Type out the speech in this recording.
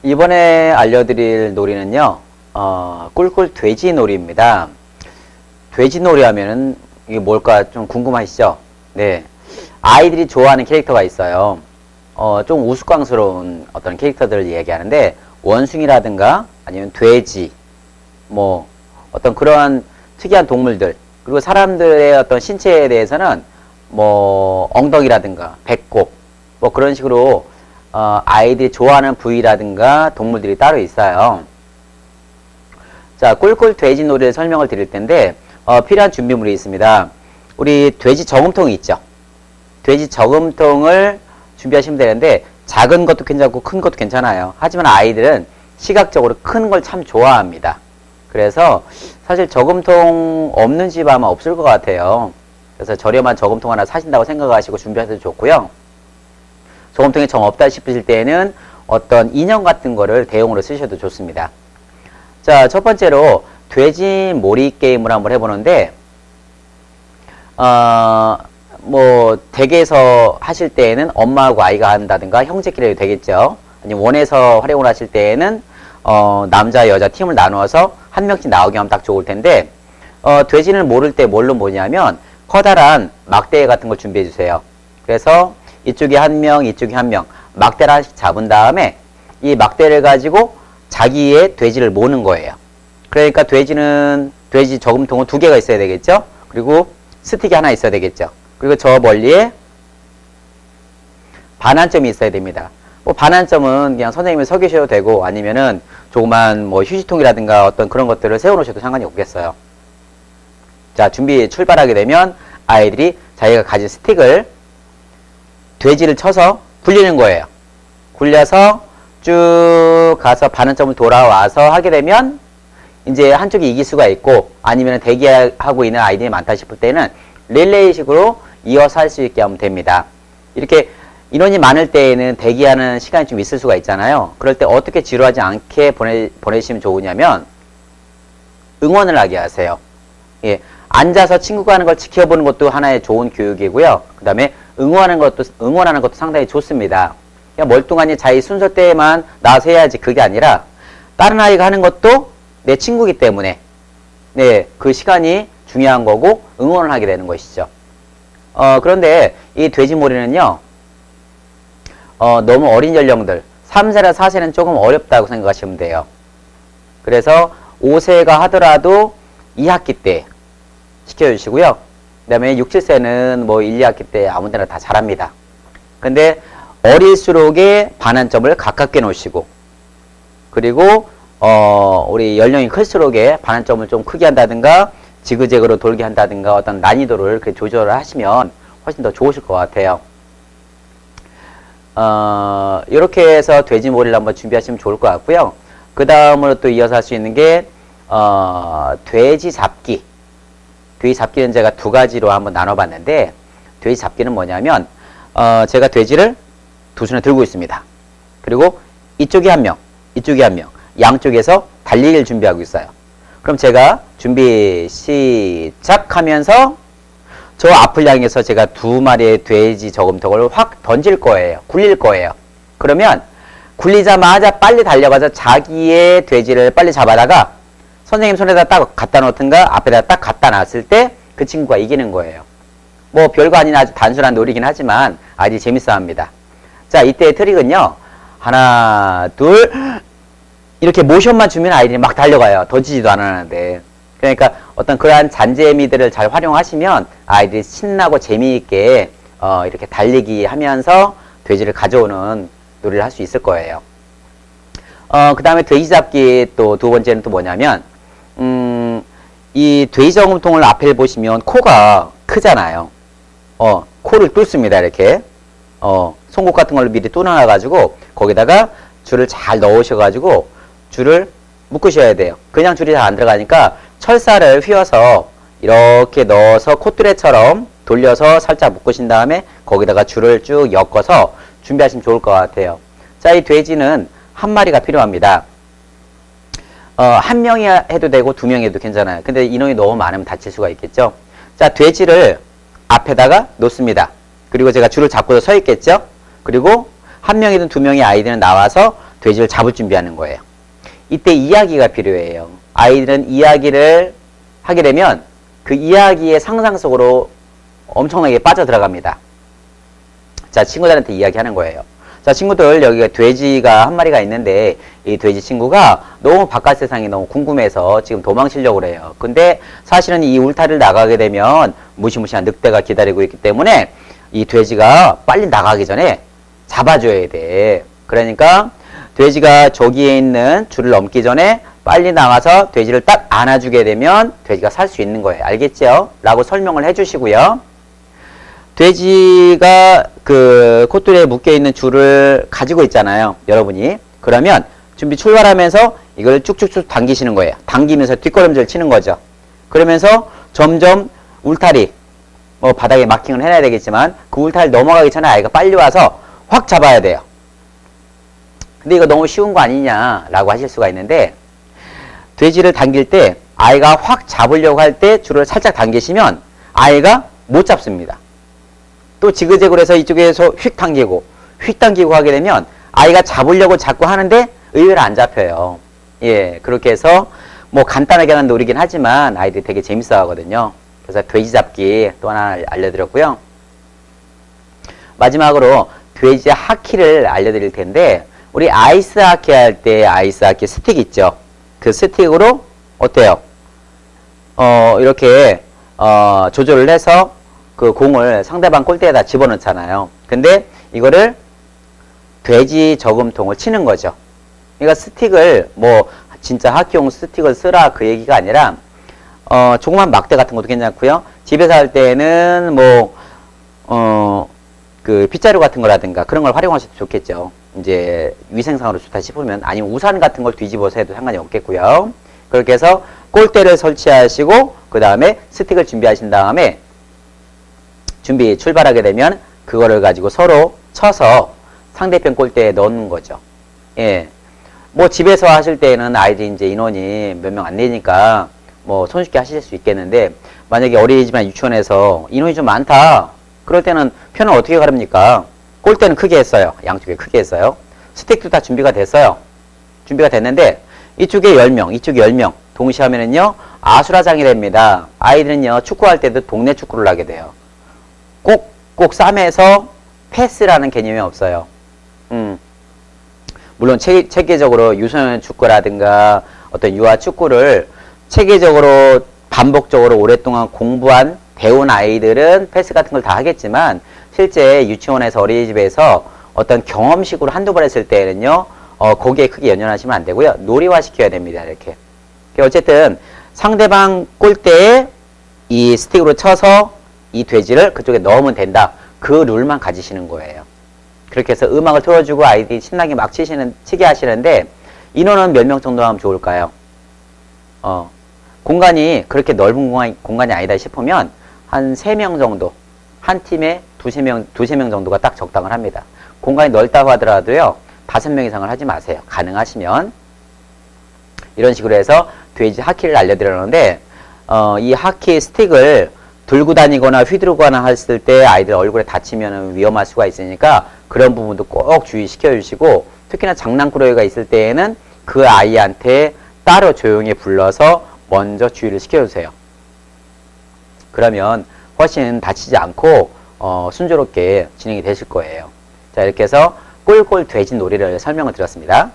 이번에 알려드릴 놀이는요, 꿀꿀 돼지놀이입니다. 돼지놀이 하면은 이게 뭘까 좀 궁금하시죠? 네. 아이들이 좋아하는 캐릭터가 있어요. 좀 우스꽝스러운 어떤 캐릭터들을 얘기하는데, 원숭이라든가 아니면 돼지, 뭐, 어떤 그러한 특이한 동물들, 그리고 사람들의 어떤 신체에 대해서는 뭐, 엉덩이라든가 배꼽, 뭐 그런 식으로 아이들이 좋아하는 부위라든가 동물들이 따로 있어요. 자, 꿀꿀 돼지놀이를 설명을 드릴 텐데, 필요한 준비물이 있습니다. 우리 돼지 저금통이 있죠. 돼지 저금통을 준비하시면 되는데, 작은 것도 괜찮고 큰 것도 괜찮아요. 하지만 아이들은 시각적으로 큰 걸 참 좋아합니다. 그래서 사실 저금통 없는 집 아마 없을 것 같아요. 그래서 저렴한 저금통 하나 사신다고 생각하시고 준비하셔도 좋고요. 저금통에 정 없다 싶으실 때에는 어떤 인형 같은 거를 대용으로 쓰셔도 좋습니다. 자, 첫 번째로 돼지 몰이 게임을 한번 해보는데, 뭐 댁에서 하실 때에는 엄마하고 아이가 한다든가 형제끼리 해도 되겠죠. 아니면 원에서 활용을 하실 때에는 남자 여자 팀을 나누어서 한 명씩 나오게 하면 딱 좋을 텐데, 돼지를 모를 때 뭘로 모냐면 커다란 막대 같은 걸 준비해 주세요. 그래서 이쪽에 한 명, 이쪽에 한 명, 막대를 하나씩 잡은 다음에 이 막대를 가지고 자기의 돼지를 모는 거예요. 그러니까 돼지 저금통은 2개가 있어야 되겠죠? 그리고 스틱이 하나 있어야 되겠죠? 그리고 저 멀리에 반환점이 있어야 됩니다. 뭐 반환점은 그냥 선생님이 서 계셔도 되고, 아니면은 조그만 뭐 휴지통이라든가 어떤 그런 것들을 세워 놓으셔도 상관이 없겠어요. 자, 준비 출발하게 되면 아이들이 자기가 가진 스틱을 돼지를 쳐서 굴리는 거예요. 굴려서 쭉 가서 반환점을 돌아와서 하게 되면 이제 한쪽이 이길 수가 있고, 아니면 대기하고 있는 아이들이 많다 싶을 때는 릴레이식으로 이어서 할 수 있게 하면 됩니다. 이렇게 인원이 많을 때에는 대기하는 시간이 좀 있을 수가 있잖아요. 그럴 때 어떻게 지루하지 않게 보내시면 좋으냐면 응원을 하게 하세요. 예, 앉아서 친구가 하는 걸 지켜보는 것도 하나의 좋은 교육이고요. 그 다음에 응원하는 것도 상당히 좋습니다. 그냥 멀뚱하니 자기 순서 때에만 나와서 해야지 그게 아니라 다른 아이가 하는 것도 내 친구이기 때문에 네, 그 시간이 중요한 거고 응원을 하게 되는 것이죠. 그런데 이 돼지몰이는요, 너무 어린 연령들 3세나 4세는 조금 어렵다고 생각하시면 돼요. 그래서 5세가 하더라도 2학기 때 시켜주시고요. 그 다음에 6, 7세는 뭐 1, 2학기 때 아무데나 다 잘합니다. 근데 어릴수록에 반환점을 가깝게 놓으시고, 그리고 우리 연령이 클수록에 반환점을 좀 크게 한다든가 지그재그로 돌게 한다든가 어떤 난이도를 조절을 하시면 훨씬 더 좋으실 것 같아요. 이렇게 해서 돼지몰이를 한번 준비하시면 좋을 것 같고요. 그 다음으로 또 이어서 할 수 있는 게 돼지 잡기. 돼지 잡기는 제가 2가지로 한번 나눠봤는데, 돼지 잡기는 뭐냐면 제가 돼지를 2손에 들고 있습니다. 그리고 이쪽에 한 명, 이쪽에 한 명, 양쪽에서 달리기를 준비하고 있어요. 그럼 제가 준비 시작하면서 저 앞을 향해서 제가 2마리의 돼지 저금통을 확 던질 거예요. 굴릴 거예요. 그러면 굴리자마자 빨리 달려가서 자기의 돼지를 빨리 잡아다가 선생님 손에다 딱 갖다 놓든가 앞에다 딱 갖다 놨을 때 그 친구가 이기는 거예요. 뭐 별거 아닌 아주 단순한 놀이긴 하지만 아주 재밌어 합니다. 자, 이때의 트릭은요, 하나, 둘, 이렇게 모션만 주면 아이들이 막 달려가요. 던지지도 않았는데. 그러니까 어떤 그러한 잔재미들을 잘 활용하시면 아이들이 신나고 재미있게 이렇게 달리기 하면서 돼지를 가져오는 놀이를 할 수 있을 거예요. 그 다음에 돼지 잡기 또 2번째는 또 뭐냐면, 이 돼지 저금통을 앞에 보시면 코가 크잖아요. 코를 뚫습니다. 이렇게. 송곳 같은 걸로 미리 뚫어놔가지고 거기다가 줄을 잘 넣으셔가지고 줄을 묶으셔야 돼요. 그냥 줄이 잘 안 들어가니까 철사를 휘어서 이렇게 넣어서 콧뚜레처럼 돌려서 살짝 묶으신 다음에 거기다가 줄을 쭉 엮어서 준비하시면 좋을 것 같아요. 자, 이 돼지는 한 마리가 필요합니다. 한 명이 해도 되고 두 명이 해도 괜찮아요. 근데 인원이 너무 많으면 다칠 수가 있겠죠. 자, 돼지를 앞에다가 놓습니다. 그리고 제가 줄을 잡고서 서 있겠죠. 그리고 한 명이든 두 명의 아이들은 나와서 돼지를 잡을 준비하는 거예요. 이때 이야기가 필요해요. 아이들은 이야기를 하게 되면 그 이야기의 상상 속으로 엄청나게 빠져들어갑니다. 자, 친구들한테 이야기하는 거예요. 자, 친구들, 여기가 돼지가 한 마리가 있는데 이 돼지 친구가 너무 바깥 세상이 너무 궁금해서 지금 도망치려고 그래요. 근데 사실은 이 울타리를 나가게 되면 무시무시한 늑대가 기다리고 있기 때문에 이 돼지가 빨리 나가기 전에 잡아줘야 돼. 그러니까 돼지가 저기에 있는 줄을 넘기 전에 빨리 나가서 돼지를 딱 안아주게 되면 돼지가 살 수 있는 거예요. 알겠죠? 라고 설명을 해주시고요. 돼지가 그 콧줄에 묶여있는 줄을 가지고 있잖아요. 여러분이. 그러면 준비 출발하면서 이걸 쭉쭉쭉 당기시는 거예요. 당기면서 뒷걸음질 치는 거죠. 그러면서 점점 울타리, 뭐 바닥에 마킹을 해놔야 되겠지만 그 울타리 넘어가기 전에 아이가 빨리 와서 확 잡아야 돼요. 근데 이거 너무 쉬운 거 아니냐라고 하실 수가 있는데, 돼지를 당길 때 아이가 확 잡으려고 할 때 줄을 살짝 당기시면 아이가 못 잡습니다. 또 지그재그로 해서 이쪽에서 휙 당기고 하게 되면 아이가 잡으려고 자꾸 하는데 의외로 안 잡혀요. 예, 그렇게 해서 뭐 간단하게 하는 놀이긴 하지만 아이들이 되게 재밌어 하거든요. 그래서 돼지 잡기 또 하나 알려드렸고요. 마지막으로 돼지 하키를 알려드릴 텐데, 우리 아이스 하키 할 때 아이스 하키 스틱 있죠. 그 스틱으로 어때요? 이렇게 조절을 해서 그 공을 상대방 골대에다 집어넣잖아요. 근데 이거를 돼지 저금통을 치는 거죠. 그러니까 스틱을 뭐 진짜 하키용 스틱을 쓰라 그 얘기가 아니라 조그만 막대 같은 것도 괜찮고요. 집에서 할 때는 뭐 그 빗자루 같은 거라든가 그런 걸 활용하셔도 좋겠죠. 이제 위생상으로 좋다 싶으면, 아니면 우산 같은 걸 뒤집어서 해도 상관이 없겠고요. 그렇게 해서 골대를 설치하시고 그 다음에 스틱을 준비하신 다음에 준비 출발하게 되면 그거를 가지고 서로 쳐서 상대편 골대에 넣는 거죠. 예. 뭐 집에서 하실 때는 아이들이 이제 인원이 몇 명 안 되니까 뭐 손쉽게 하실 수 있겠는데, 만약에 어린이집이나 유치원에서 인원이 좀 많다. 그럴 때는 편을 어떻게 가릅니까? 골대는 크게 했어요. 양쪽에 크게 했어요. 스틱도 다 준비가 됐어요. 준비가 됐는데 이쪽에 10명, 이쪽에 10명 동시에 하면은요 아수라장이 됩니다. 아이들은요 축구할 때도 동네 축구를 하게 돼요. 꼭 쌈에서 패스라는 개념이 없어요. 물론 체계적으로 유소년 축구라든가 어떤 유아 축구를 체계적으로 반복적으로 오랫동안 공부한 배운 아이들은 패스 같은 걸 다 하겠지만, 실제 유치원에서 어린이집에서 어떤 경험식으로 한두 번 했을 때는요 거기에 크게 연연하시면 안 되고요. 놀이화 시켜야 됩니다. 이렇게. 어쨌든 상대방 골대에 이 스틱으로 쳐서 이 돼지를 그쪽에 넣으면 된다. 그 룰만 가지시는 거예요. 그렇게 해서 음악을 틀어주고 아이들이 신나게 막 치게 하시는데, 인원은 몇 명 정도 하면 좋을까요? 공간이 그렇게 넓은 공간이 아니다 싶으면 한 3명 정도, 한 팀에 두세 명 정도가 딱 적당을 합니다. 공간이 넓다고 하더라도요 5명 이상을 하지 마세요. 가능하시면. 이런 식으로 해서 돼지 하키를 알려드렸는데, 이 하키 스틱을 들고 다니거나 휘두르거나 했을 때 아이들 얼굴에 다치면 위험할 수가 있으니까 그런 부분도 꼭 주의시켜 주시고, 특히나 장난꾸러기가 있을 때에는 그 아이한테 따로 조용히 불러서 먼저 주의를 시켜주세요. 그러면 훨씬 다치지 않고 순조롭게 진행이 되실 거예요. 자, 이렇게 해서 꿀꿀 돼지 놀이를 설명을 드렸습니다.